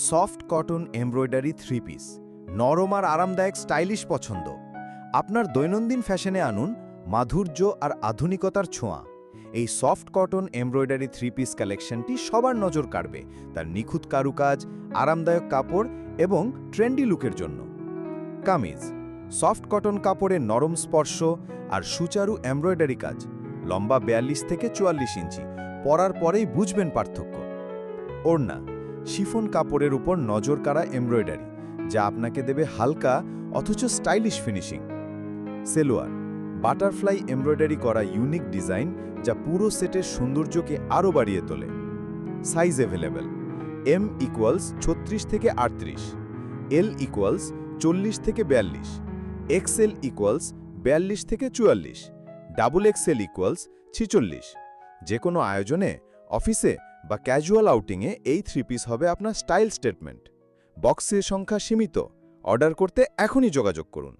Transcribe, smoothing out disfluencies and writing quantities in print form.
Soft cotton embroidery three piece নরম আর আরামদায়ক stylish পছন্দ। আপনার দৈনন্দিন ফ্যাশনে আনুন মাধুর্য আর আধুনিকতার ছোঁয়া। এই soft cotton embroidery three piece কালেকশনটি সবার নজর কাড়বে তার নিখুঁত কারুকাজ, আরামদায়ক কাপড় এবং ট্রেন্ডি লুকের জন্য। কামিজ সফট কটন কাপড়ের নরম স্পর্শ আর সুচারু এমব্রয়ডারি কাজ, লম্বা ৪২ থেকে ৪৪ ইঞ্চি, পরার পরেই বুঝবেন পার্থক্য। ওড়না শিফন কাপড়ের উপর নজর কাড়া এমব্রয়ডারি, যা আপনাকে দেবে হালকা অথচ stylish finishing. Salwar butterfly embroidery করা ইউনিক ডিজাইন, যা পুরো সেটের সৌন্দর্যকে আরও বাড়িয়ে তোলে। সাইজ অ্যাভেলেবেল, এম ইকুয়ালস ৩৬ থেকে ৩৮, এল ইকুয়ালস ৪০ থেকে ৪২, এক্সএল ইকুয়ালস ৪২ থেকে ৪৪, ডাবল এক্সএল ইকুয়ালস ৪৬। যে কোনো আয়োজনে, অফিসে বা ক্যাজুয়াল আউটিংয়ে এই থ্রি পিস হবে আপনার স্টাইল স্টেটমেন্ট। বক্সের সংখ্যা সীমিত, অর্ডার করতে এখনই যোগাযোগ করুন।